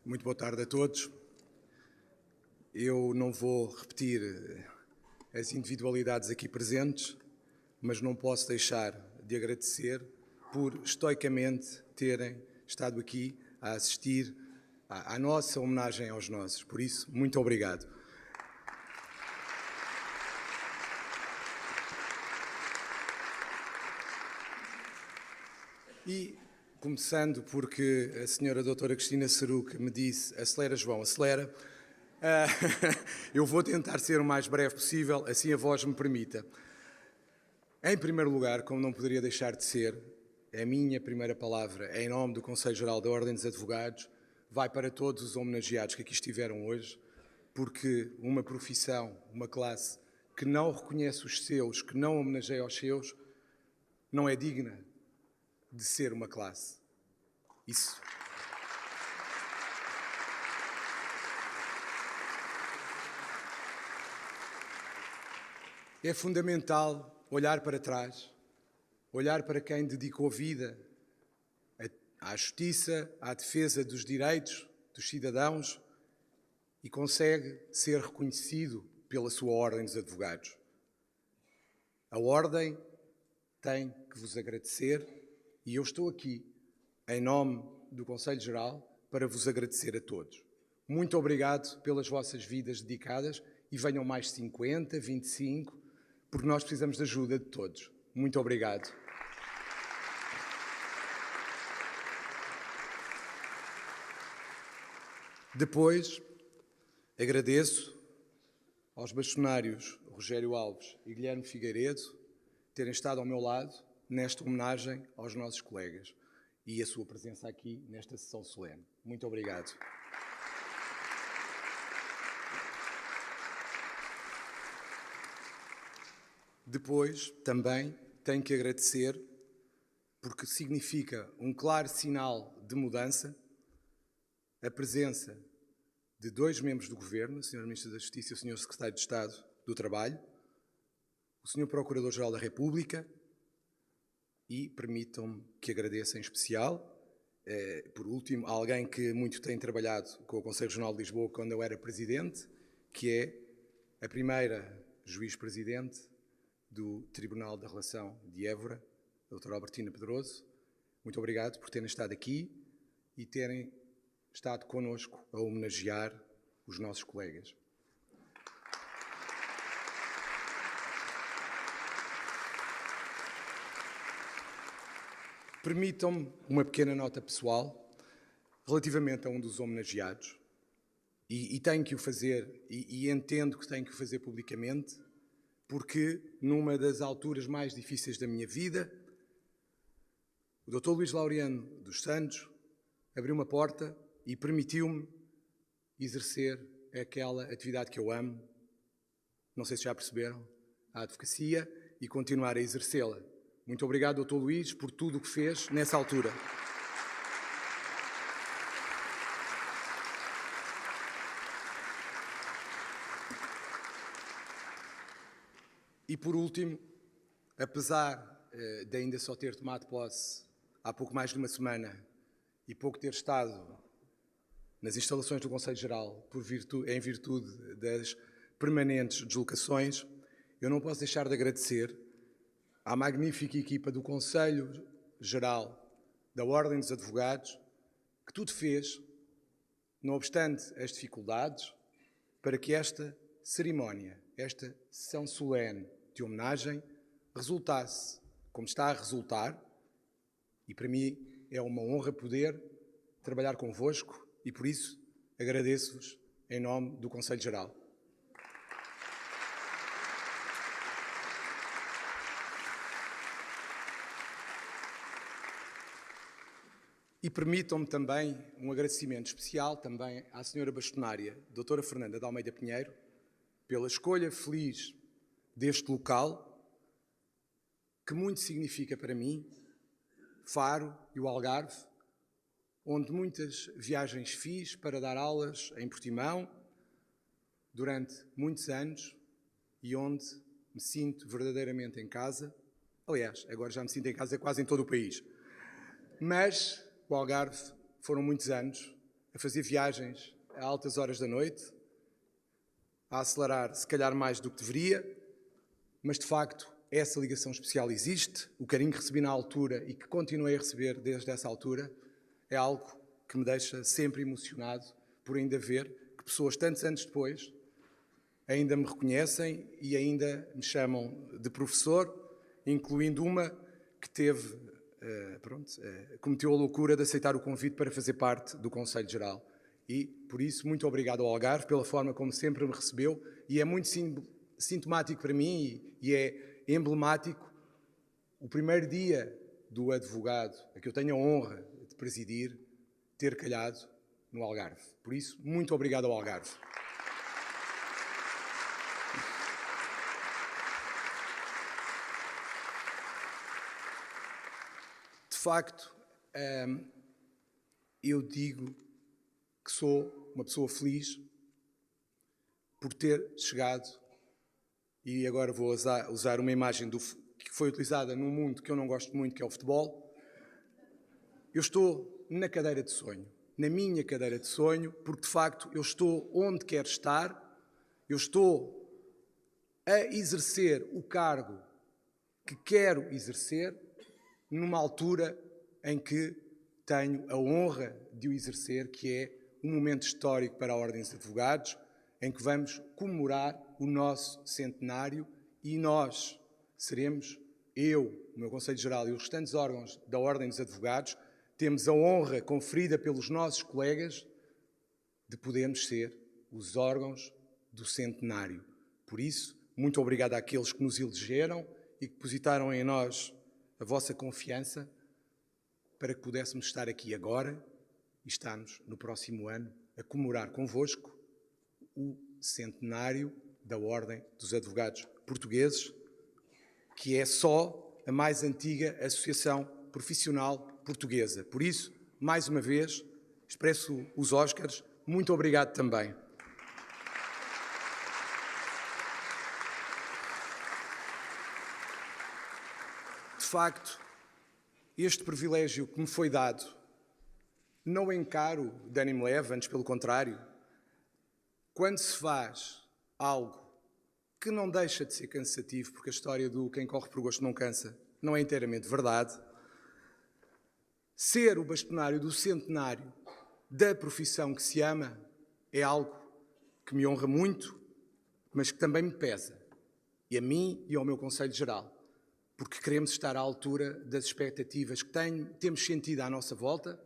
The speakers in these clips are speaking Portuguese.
Muito boa tarde a todos. Eu não vou repetir as individualidades aqui presentes, mas não posso deixar de agradecer por estoicamente terem estado aqui a assistir à nossa homenagem aos nossos. Por isso, muito obrigado. E, começando porque a senhora doutora Cristina Seruca me disse acelera João, acelera, eu vou tentar ser o mais breve possível, assim a voz me permita. Em primeiro lugar, como não poderia deixar de ser, a minha primeira palavra, em nome do Conselho Geral da Ordem dos Advogados, vai para todos os homenageados que aqui estiveram hoje, porque uma profissão, uma classe que não reconhece os seus, que não homenageia os seus, não é digna de ser uma classe. Isso. É fundamental olhar para trás, olhar para quem dedicou vida à justiça, à defesa dos direitos dos cidadãos e consegue ser reconhecido pela sua Ordem dos Advogados. A Ordem tem que vos agradecer e eu estou aqui, em nome do Conselho Geral, para vos agradecer a todos. Muito obrigado pelas vossas vidas dedicadas e venham mais 50, 25, porque nós precisamos de ajuda de todos. Muito obrigado. Depois, agradeço aos bastonários Rogério Alves e Guilherme Figueiredo terem estado ao meu lado nesta homenagem aos nossos colegas e a sua presença aqui nesta sessão solene. Muito obrigado. Depois, também, tenho que agradecer, porque significa um claro sinal de mudança, a presença de dois membros do Governo, a Sra. Ministra da Justiça e o Sr. Secretário de Estado do Trabalho, o Sr. Procurador-Geral da República e permitam-me que agradeça em especial, por último, a alguém que muito tem trabalhado com o Conselho Regional de Lisboa quando eu era Presidente, que é a primeira Juiz-Presidente do Tribunal da Relação de Évora, a doutora Albertina Pedroso. Muito obrigado por terem estado aqui e terem estado connosco a homenagear os nossos colegas. Permitam-me uma pequena nota pessoal relativamente a um dos homenageados e tenho que o fazer e entendo que tenho que o fazer publicamente porque numa das alturas mais difíceis da minha vida o Dr. Luís Laureano dos Santos abriu uma porta e permitiu-me exercer aquela atividade que eu amo, não sei se já perceberam, a advocacia e continuar a exercê-la. Muito obrigado, Dr. Luís, por tudo o que fez nessa altura. E por último, apesar de ainda só ter tomado posse há pouco mais de uma semana e pouco ter estado nas instalações do Conselho Geral em virtude das permanentes deslocações, eu não posso deixar de agradecer à magnífica equipa do Conselho Geral da Ordem dos Advogados, que tudo fez, não obstante as dificuldades, para que esta cerimónia, esta sessão solene de homenagem, resultasse como está a resultar, e para mim é uma honra poder trabalhar convosco e por isso agradeço-vos em nome do Conselho Geral. E permitam-me também um agradecimento especial também à senhora bastonária, doutora Fernanda de Almeida Pinheiro, pela escolha feliz deste local, que muito significa para mim, Faro e o Algarve, onde muitas viagens fiz para dar aulas em Portimão durante muitos anos e onde me sinto verdadeiramente em casa. Aliás, agora já me sinto em casa quase em todo o país. Mas o Algarve foram muitos anos, a fazer viagens a altas horas da noite, a acelerar se calhar mais do que deveria, mas de facto essa ligação especial existe, o carinho que recebi na altura e que continuei a receber desde essa altura é algo que me deixa sempre emocionado por ainda ver que pessoas tantos anos depois ainda me reconhecem e ainda me chamam de professor, incluindo uma que teve, cometeu a loucura de aceitar o convite para fazer parte do Conselho Geral. E, por isso, muito obrigado ao Algarve pela forma como sempre me recebeu e é muito sintomático para mim e é emblemático o primeiro dia do advogado, a que eu tenho a honra de presidir, ter calhado no Algarve. Por isso, muito obrigado ao Algarve. De facto, eu digo que sou uma pessoa feliz por ter chegado, e agora vou usar uma imagem que foi utilizada num mundo que eu não gosto muito, que é o futebol. Eu estou na cadeira de sonho, na minha cadeira de sonho, porque de facto eu estou onde quero estar, eu estou a exercer o cargo que quero exercer numa altura em que tenho a honra de o exercer, que é um momento histórico para a Ordem dos Advogados, em que vamos comemorar o nosso centenário e nós seremos, eu, o meu Conselho Geral e os restantes órgãos da Ordem dos Advogados, temos a honra conferida pelos nossos colegas de podermos ser os órgãos do centenário. Por isso, muito obrigado àqueles que nos elegeram e que depositaram em nós a vossa confiança para que pudéssemos estar aqui agora e estarmos no próximo ano a comemorar convosco o centenário da Ordem dos Advogados Portugueses, que é só a mais antiga associação profissional portuguesa. Por isso, mais uma vez, expresso os Óscares, muito obrigado também. De facto, este privilégio que me foi dado, não encaro de ânimo leve, antes pelo contrário. Quando se faz algo que não deixa de ser cansativo, porque a história do quem corre por gosto não cansa não é inteiramente verdade, ser o bastonário do centenário da profissão que se ama é algo que me honra muito, mas que também me pesa, e a mim e ao meu Conselho Geral, porque queremos estar à altura das expectativas que temos sentido à nossa volta,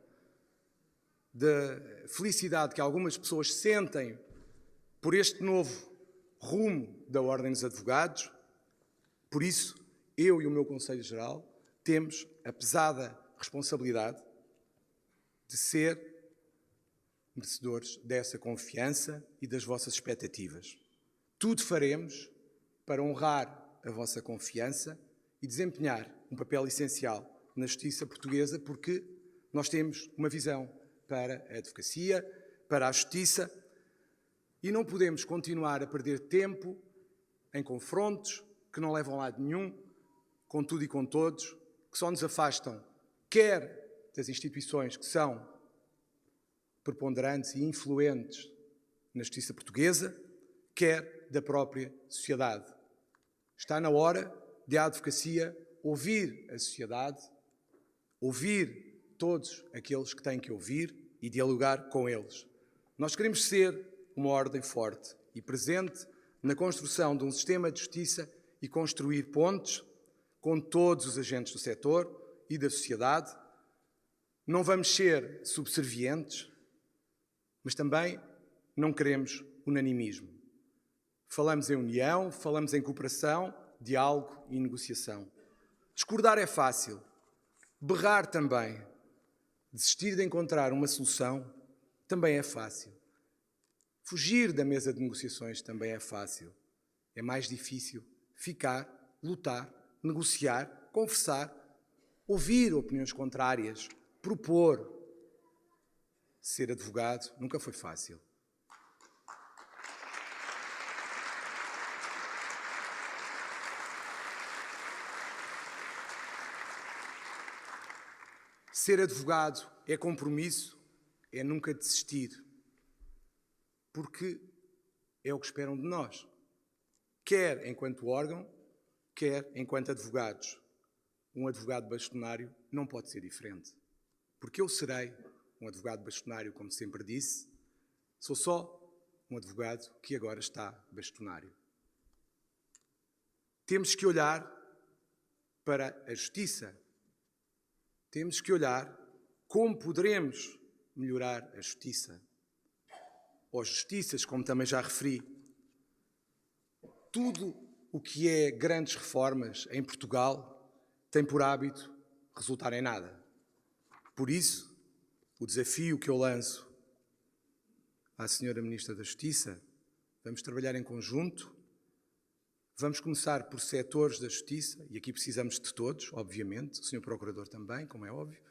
da felicidade que algumas pessoas sentem por este novo rumo da Ordem dos Advogados. Por isso, eu e o meu Conselho Geral temos a pesada responsabilidade de ser merecedores dessa confiança e das vossas expectativas. Tudo faremos para honrar a vossa confiança e desempenhar um papel essencial na justiça portuguesa, porque nós temos uma visão para a advocacia, para a justiça, e não podemos continuar a perder tempo em confrontos que não levam a lado nenhum, com tudo e com todos, que só nos afastam, quer das instituições que são preponderantes e influentes na justiça portuguesa, quer da própria sociedade. Está na hora de a advocacia ouvir a sociedade, ouvir todos aqueles que têm que ouvir e dialogar com eles. Nós queremos ser uma ordem forte e presente na construção de um sistema de justiça e construir pontes com todos os agentes do setor e da sociedade. Não vamos ser subservientes, mas também não queremos unanimismo. Falamos em união, falamos em cooperação, diálogo e negociação. Discordar é fácil, berrar também. Desistir de encontrar uma solução também é fácil. Fugir da mesa de negociações também é fácil. É mais difícil ficar, lutar, negociar, conversar, ouvir opiniões contrárias, propor. Ser advogado nunca foi fácil. Ser advogado é compromisso, é nunca desistir, porque é o que esperam de nós, quer enquanto órgão, quer enquanto advogados. Um advogado bastonário não pode ser diferente, porque eu serei um advogado bastonário, como sempre disse, sou só um advogado que agora está bastonário. Temos que olhar para a justiça. Temos que olhar como poderemos melhorar a justiça. Ou justiças, como também já referi. Tudo o que é grandes reformas em Portugal tem por hábito resultar em nada. Por isso, o desafio que eu lanço à Senhora Ministra da Justiça, vamos trabalhar em conjunto, vamos começar por setores da Justiça, e aqui precisamos de todos, obviamente, o Sr. Procurador também, como é óbvio.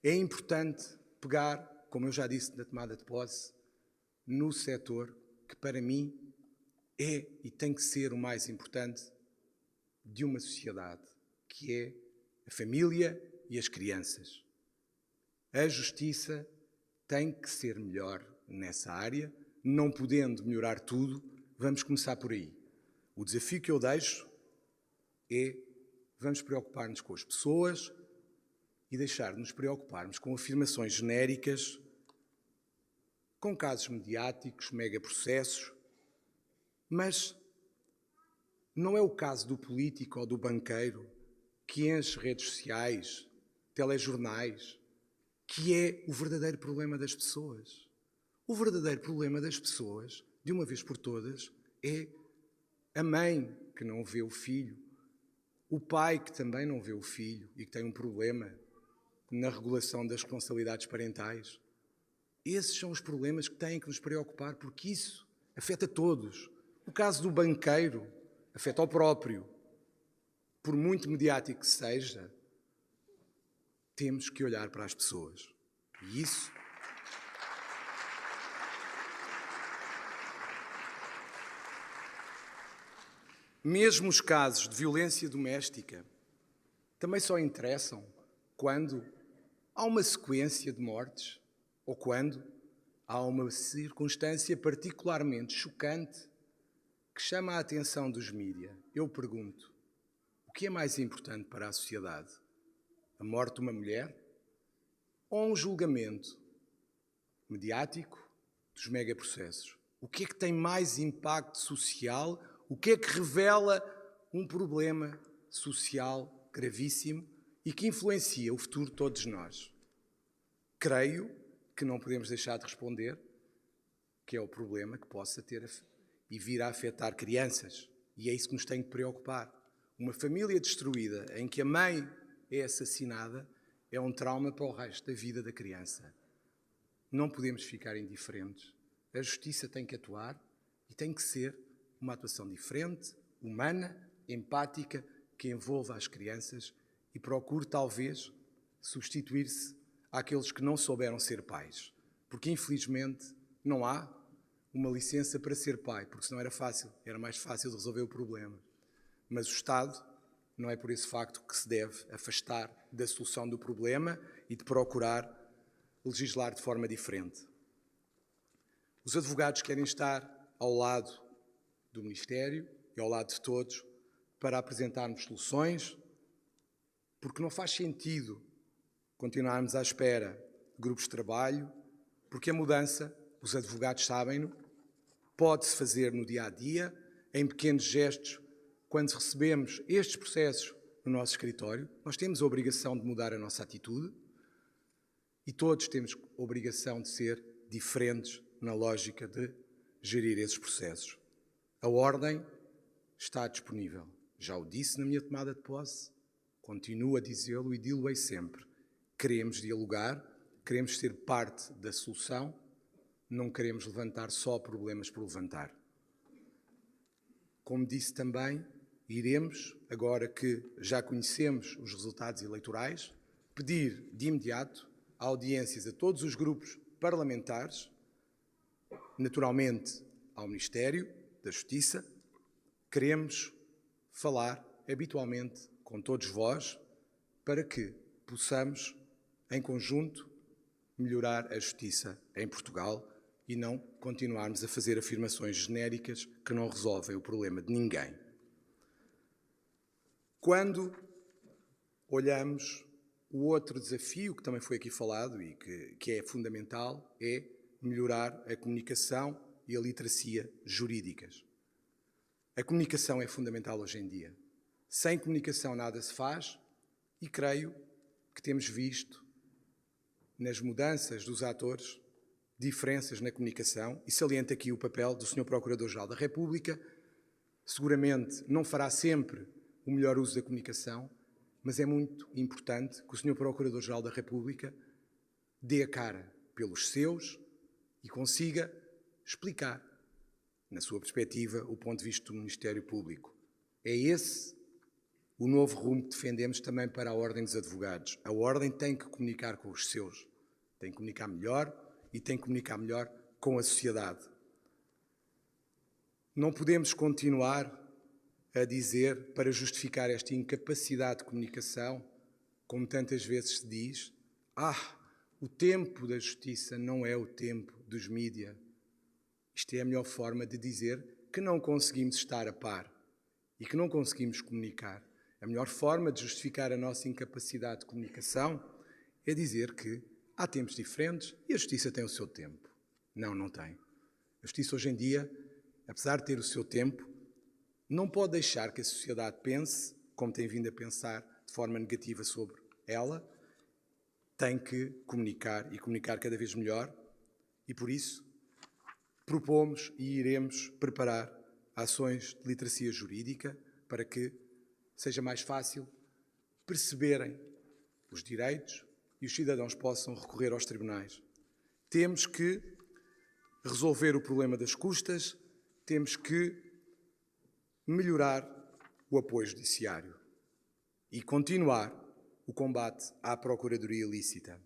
É importante pegar, como eu já disse na tomada de posse, no setor que para mim é e tem que ser o mais importante de uma sociedade, que é a família e as crianças. A justiça tem que ser melhor nessa área, não podendo melhorar tudo, vamos começar por aí. O desafio que eu deixo é, vamos preocupar-nos com as pessoas e deixar de nos preocuparmos com afirmações genéricas, com casos mediáticos, megaprocessos, mas não é o caso do político ou do banqueiro que enche redes sociais, telejornais, que é o verdadeiro problema das pessoas. O verdadeiro problema das pessoas, de uma vez por todas, é a mãe que não vê o filho, o pai que também não vê o filho e que tem um problema na regulação das responsabilidades parentais. Esses são os problemas que têm que nos preocupar, porque isso afeta todos. O caso do banqueiro afeta ao próprio. Por muito mediático que seja, temos que olhar para as pessoas. E isso mesmo os casos de violência doméstica também só interessam quando há uma sequência de mortes ou quando há uma circunstância particularmente chocante que chama a atenção dos mídias. Eu pergunto, o que é mais importante para a sociedade? A morte de uma mulher ou um julgamento mediático dos megaprocessos? O que é que tem mais impacto social? O que é que revela um problema social gravíssimo e que influencia o futuro de todos nós? Creio que não podemos deixar de responder que é o problema que possa ter e vir a afetar crianças. E é isso que nos tem que preocupar. Uma família destruída em que a mãe é assassinada é um trauma para o resto da vida da criança. Não podemos ficar indiferentes. A justiça tem que atuar e tem que ser uma atuação diferente, humana, empática, que envolva as crianças e procure, talvez, substituir-se àqueles que não souberam ser pais. Porque, infelizmente, não há uma licença para ser pai, porque senão era mais fácil de resolver o problema. Mas o Estado não é por esse facto que se deve afastar da solução do problema e de procurar legislar de forma diferente. Os advogados querem estar ao lado do Ministério e ao lado de todos para apresentarmos soluções, porque não faz sentido continuarmos à espera de grupos de trabalho, porque a mudança, os advogados sabem-no, pode-se fazer no dia-a-dia, em pequenos gestos. Quando recebemos estes processos no nosso escritório, nós temos a obrigação de mudar a nossa atitude e todos temos a obrigação de ser diferentes na lógica de gerir esses processos. A ordem está disponível. Já o disse na minha tomada de posse, continuo a dizê-lo e dilo-ei sempre. Queremos dialogar, queremos ser parte da solução, não queremos levantar só problemas por levantar. Como disse também, iremos, agora que já conhecemos os resultados eleitorais, pedir de imediato audiências a todos os grupos parlamentares, naturalmente ao Ministério da Justiça. Queremos falar habitualmente com todos vós para que possamos, em conjunto, melhorar a justiça em Portugal e não continuarmos a fazer afirmações genéricas que não resolvem o problema de ninguém. Quando olhamos o outro desafio que também foi aqui falado e que é fundamental, é melhorar a comunicação e a literacia jurídicas. A comunicação é fundamental hoje em dia. Sem comunicação nada se faz e creio que temos visto nas mudanças dos atores diferenças na comunicação e saliento aqui o papel do Sr. Procurador-Geral da República. Seguramente não fará sempre o melhor uso da comunicação, mas é muito importante que o Sr. Procurador-Geral da República dê a cara pelos seus e consiga explicar, na sua perspectiva, o ponto de vista do Ministério Público. É esse o novo rumo que defendemos também para a Ordem dos Advogados. A Ordem tem que comunicar com os seus, tem que comunicar melhor e tem que comunicar melhor com a sociedade. Não podemos continuar a dizer, para justificar esta incapacidade de comunicação, como tantas vezes se diz, o tempo da justiça não é o tempo dos mídia. Isto é a melhor forma de dizer que não conseguimos estar a par e que não conseguimos comunicar. A melhor forma de justificar a nossa incapacidade de comunicação é dizer que há tempos diferentes e a justiça tem o seu tempo. Não, não tem. A justiça hoje em dia, apesar de ter o seu tempo, não pode deixar que a sociedade pense, como tem vindo a pensar de forma negativa sobre ela, tem que comunicar e comunicar cada vez melhor e, por isso, propomos e iremos preparar ações de literacia jurídica para que seja mais fácil perceberem os direitos e os cidadãos possam recorrer aos tribunais. Temos que resolver o problema das custas, temos que melhorar o apoio judiciário e continuar o combate à procuradoria ilícita.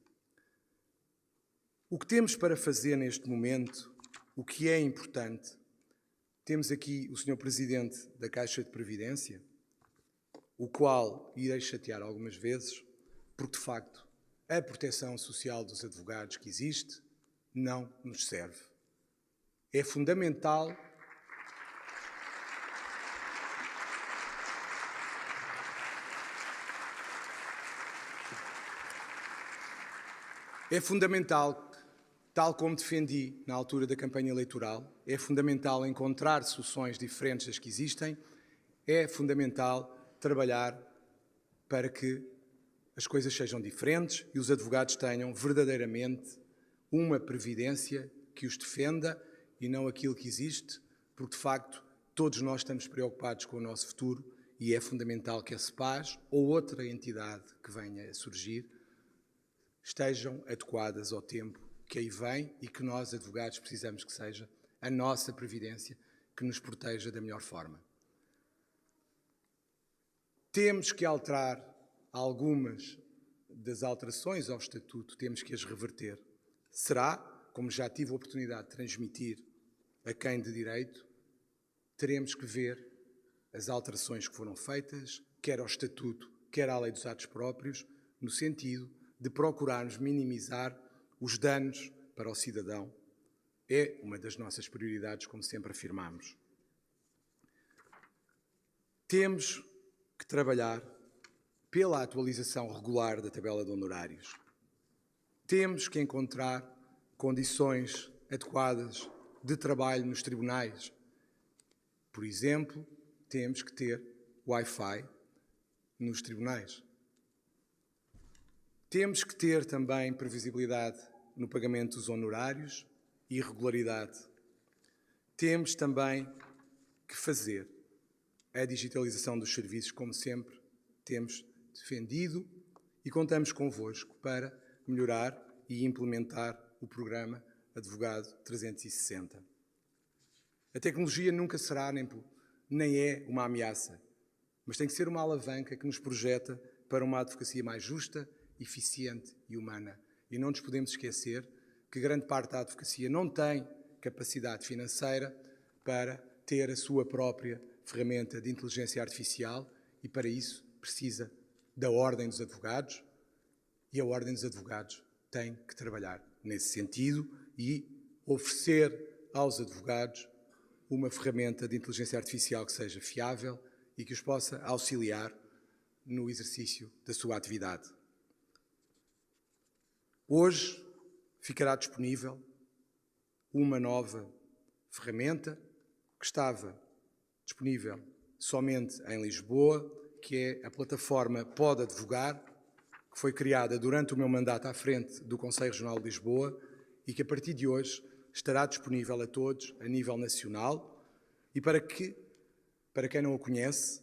O que temos para fazer neste momento, o que é importante, temos aqui o Sr. Presidente da Caixa de Previdência, o qual irei chatear algumas vezes, porque de facto a proteção social dos advogados que existe não nos serve. É fundamental tal como defendi na altura da campanha eleitoral, é fundamental encontrar soluções diferentes das que existem, é fundamental trabalhar para que as coisas sejam diferentes e os advogados tenham verdadeiramente uma previdência que os defenda e não aquilo que existe, porque de facto todos nós estamos preocupados com o nosso futuro e é fundamental que a CEPAS ou outra entidade que venha a surgir estejam adequadas ao tempo que aí vem e que nós, advogados, precisamos que seja a nossa previdência que nos proteja da melhor forma. Temos que alterar algumas das alterações ao Estatuto, temos que as reverter. Será, como já tive a oportunidade de transmitir a quem de direito, teremos que ver as alterações que foram feitas, quer ao Estatuto, quer à Lei dos Atos Próprios, no sentido de procurarmos minimizar os danos para o cidadão. É uma das nossas prioridades, como sempre afirmamos. Temos que trabalhar pela atualização regular da tabela de honorários. Temos que encontrar condições adequadas de trabalho nos tribunais. Por exemplo, temos que ter Wi-Fi nos tribunais. Temos que ter também previsibilidade no pagamento dos honorários e regularidade. Temos também que fazer a digitalização dos serviços, como sempre temos defendido, e contamos convosco para melhorar e implementar o programa Advogado 360. A tecnologia nunca será nem é uma ameaça, mas tem que ser uma alavanca que nos projeta para uma advocacia mais justa, eficiente e humana. E não nos podemos esquecer que grande parte da advocacia não tem capacidade financeira para ter a sua própria ferramenta de inteligência artificial e, para isso, precisa da Ordem dos Advogados e a Ordem dos Advogados tem que trabalhar nesse sentido e oferecer aos advogados uma ferramenta de inteligência artificial que seja fiável e que os possa auxiliar no exercício da sua atividade. Hoje ficará disponível uma nova ferramenta que estava disponível somente em Lisboa, que é a plataforma Pode Advogar, que foi criada durante o meu mandato à frente do Conselho Regional de Lisboa e que a partir de hoje estará disponível a todos a nível nacional e para quem não a conhece,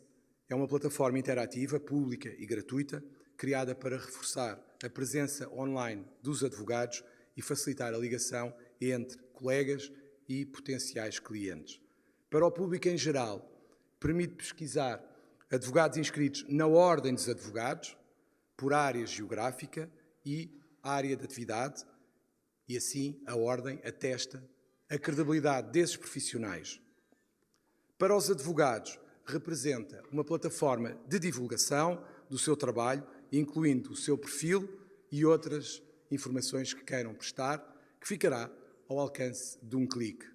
é uma plataforma interativa, pública e gratuita, criada para reforçar a presença online dos advogados e facilitar a ligação entre colegas e potenciais clientes. Para o público em geral, permite pesquisar advogados inscritos na Ordem dos Advogados, por área geográfica e área de atividade, e assim a Ordem atesta a credibilidade desses profissionais. Para os advogados, representa uma plataforma de divulgação do seu trabalho, incluindo o seu perfil e outras informações que queiram prestar, que ficará ao alcance de um clique.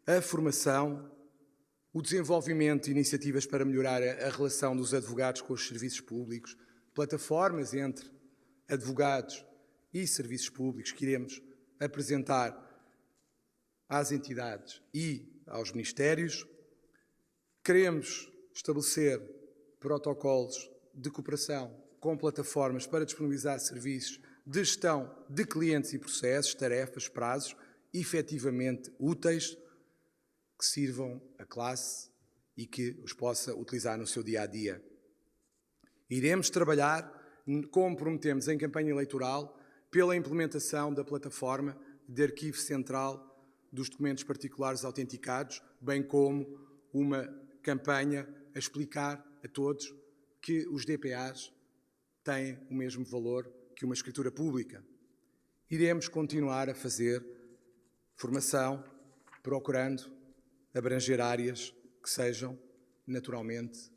A formação, o desenvolvimento de iniciativas para melhorar a relação dos advogados com os serviços públicos, plataformas entre advogados e serviços públicos que iremos apresentar às entidades e aos ministérios. Queremos estabelecer protocolos de cooperação com plataformas para disponibilizar serviços de gestão de clientes e processos, tarefas, prazos, efetivamente úteis, que sirvam a classe e que os possa utilizar no seu dia-a-dia. Iremos trabalhar, como prometemos em campanha eleitoral, pela implementação da plataforma de arquivo central dos documentos particulares autenticados, bem como uma campanha a explicar a todos que os DPAs têm o mesmo valor que uma escritura pública. Iremos continuar a fazer formação, procurando abranger áreas que sejam, naturalmente,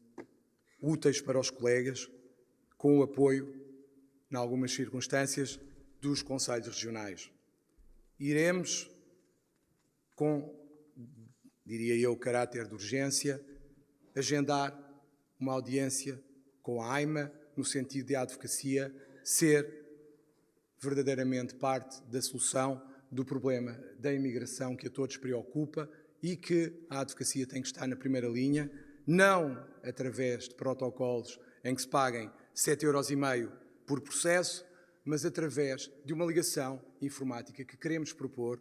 úteis para os colegas, com o apoio, em algumas circunstâncias, dos conselhos regionais. Iremos, com, diria eu, caráter de urgência, agendar uma audiência com a AIMA, no sentido de a advocacia ser verdadeiramente parte da solução do problema da imigração que a todos preocupa e que a advocacia tem que estar na primeira linha, não através de protocolos em que se paguem 7,5 € por processo, mas através de uma ligação informática que queremos propor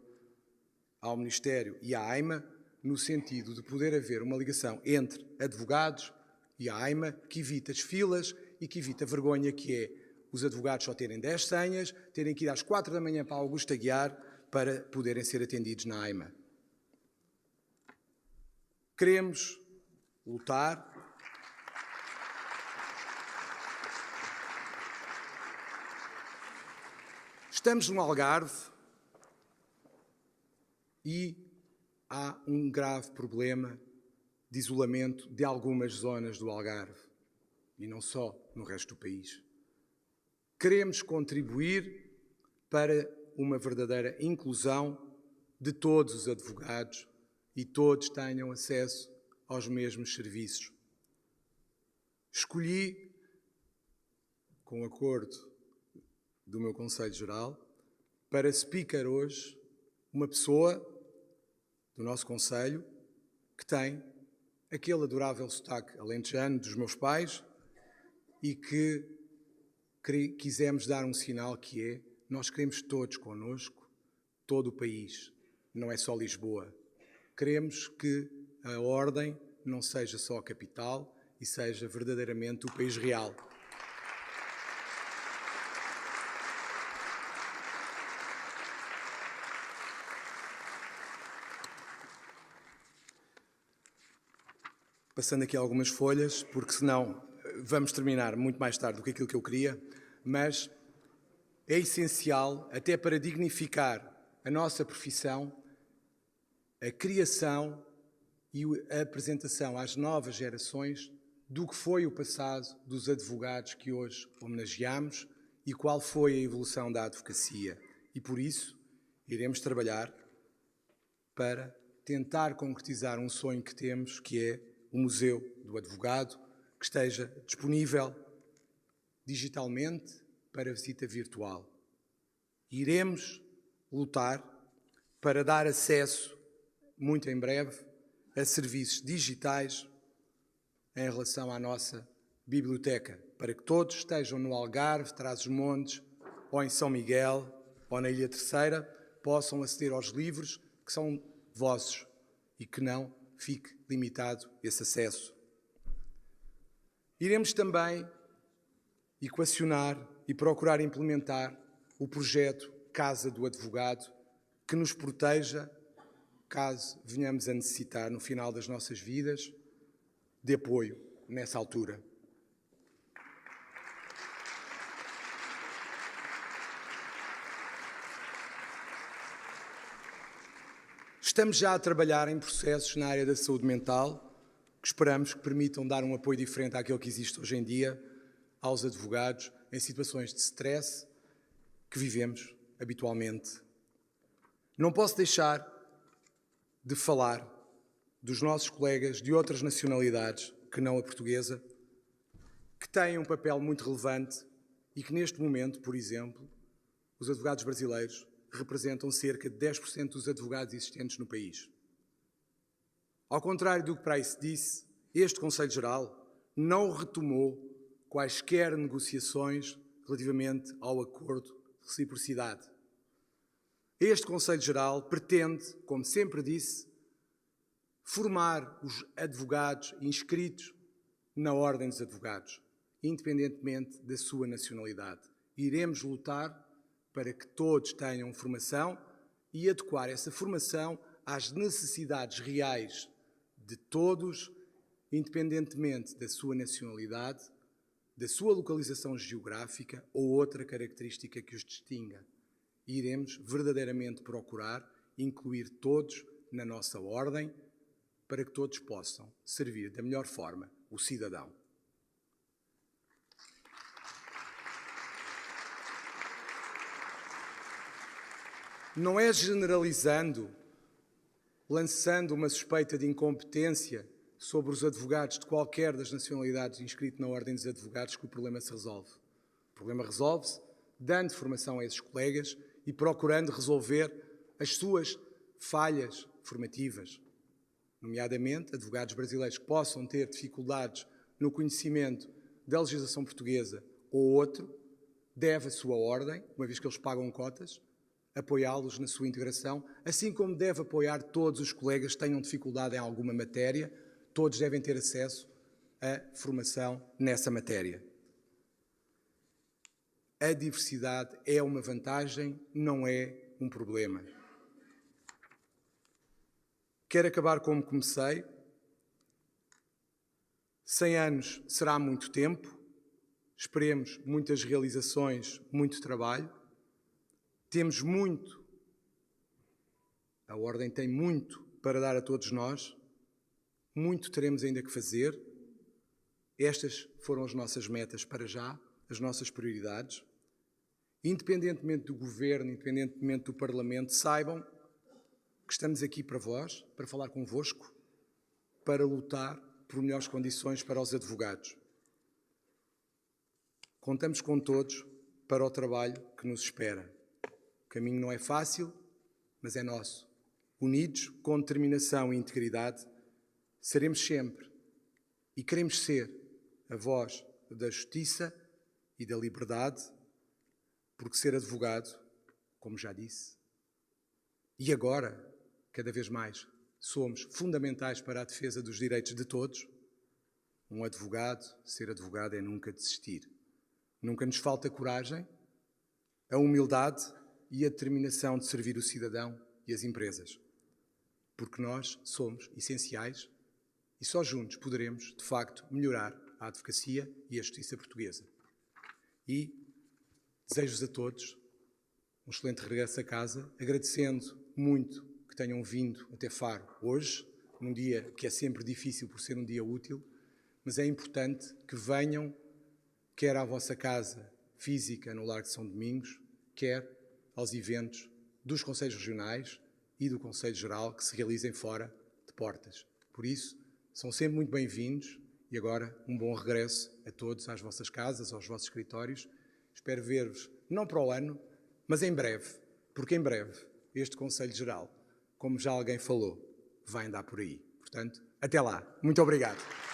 ao Ministério e à AIMA, no sentido de poder haver uma ligação entre advogados e a AIMA que evita as filas e que evita a vergonha que é os advogados só terem 10 senhas, terem que ir às 4 da manhã para Augusta Aguiar para poderem ser atendidos na AIMA. Queremos lutar Estamos no Algarve e há um grave problema de isolamento de algumas zonas do Algarve e não só no resto do país. Queremos contribuir para uma verdadeira inclusão de todos os advogados e todos tenham acesso aos mesmos serviços. Escolhi, com o acordo do meu Conselho Geral, para speaker hoje uma pessoa do nosso Conselho que tem aquele adorável sotaque alentejano dos meus pais e que quisemos dar um sinal que é: nós queremos todos connosco, todo o país, não é só Lisboa. Queremos que a Ordem não seja só a capital e seja verdadeiramente o país real. Passando aqui algumas folhas, porque senão vamos terminar muito mais tarde do que aquilo que eu queria, mas é essencial, até para dignificar a nossa profissão, a criação e a apresentação às novas gerações do que foi o passado dos advogados que hoje homenageamos e qual foi a evolução da advocacia. E por isso iremos trabalhar para tentar concretizar um sonho que temos, que é o Museu do Advogado, que esteja disponível digitalmente para visita virtual. Iremos lutar para dar acesso, muito em breve, a serviços digitais em relação à nossa biblioteca, para que todos estejam no Algarve, Trás-os-Montes, ou em São Miguel, ou na Ilha Terceira, possam aceder aos livros que são vossos e que não fique limitado esse acesso. Iremos também equacionar e procurar implementar o projeto Casa do Advogado, que nos proteja, caso venhamos a necessitar, no final das nossas vidas, de apoio nessa altura. Estamos já a trabalhar em processos na área da saúde mental que esperamos que permitam dar um apoio diferente àquele que existe hoje em dia aos advogados em situações de stress que vivemos habitualmente. Não posso deixar de falar dos nossos colegas de outras nacionalidades que não a portuguesa, que têm um papel muito relevante e que neste momento, por exemplo, os advogados brasileiros representam cerca de 10% dos advogados existentes no país. Ao contrário do que para aí se disse, este Conselho Geral não retomou quaisquer negociações relativamente ao acordo de reciprocidade. Este Conselho Geral pretende, como sempre disse, formar os advogados inscritos na Ordem dos Advogados, independentemente da sua nacionalidade. Iremos lutar para que todos tenham formação e adequar essa formação às necessidades reais de todos, independentemente da sua nacionalidade, da sua localização geográfica ou outra característica que os distinga. E iremos verdadeiramente procurar incluir todos na nossa ordem para que todos possam servir da melhor forma o cidadão. Não é generalizando, lançando uma suspeita de incompetência sobre os advogados de qualquer das nacionalidades inscritos na Ordem dos Advogados que o problema se resolve. O problema resolve-se dando formação a esses colegas e procurando resolver as suas falhas formativas, nomeadamente advogados brasileiros que possam ter dificuldades no conhecimento da legislação portuguesa ou outro, deve a sua ordem, uma vez que eles pagam cotas, apoiá-los na sua integração, assim como deve apoiar todos os colegas que tenham dificuldade em alguma matéria, todos devem ter acesso à formação nessa matéria. A diversidade é uma vantagem, não é um problema. Quero acabar como comecei. 100 anos será muito tempo, esperemos muitas realizações, muito trabalho. Temos muito, a Ordem tem muito para dar a todos nós, muito teremos ainda que fazer. Estas foram as nossas metas para já, as nossas prioridades. Independentemente do Governo, independentemente do Parlamento, saibam que estamos aqui para vós, para falar convosco, para lutar por melhores condições para os advogados. Contamos com todos para o trabalho que nos espera. O caminho não é fácil, mas é nosso. Unidos, com determinação e integridade, seremos sempre e queremos ser a voz da justiça e da liberdade, porque ser advogado, como já disse, e agora, cada vez mais, somos fundamentais para a defesa dos direitos de todos. Um advogado, ser advogado é nunca desistir. Nunca nos falta coragem, a humildade e a determinação de servir o cidadão e as empresas. Porque nós somos essenciais e só juntos poderemos, de facto, melhorar a advocacia e a justiça portuguesa. E desejo-vos a todos um excelente regresso a casa, agradecendo muito que tenham vindo até Faro hoje, num dia que é sempre difícil por ser um dia útil, mas é importante que venham, quer à vossa casa física no Largo de São Domingos, quer aos eventos dos Conselhos Regionais e do Conselho Geral que se realizem fora de portas. Por isso, são sempre muito bem-vindos e agora um bom regresso a todos às vossas casas, aos vossos escritórios. Espero ver-vos, não para o ano, mas em breve, porque em breve este Conselho Geral, como já alguém falou, vai andar por aí. Portanto, até lá. Muito obrigado.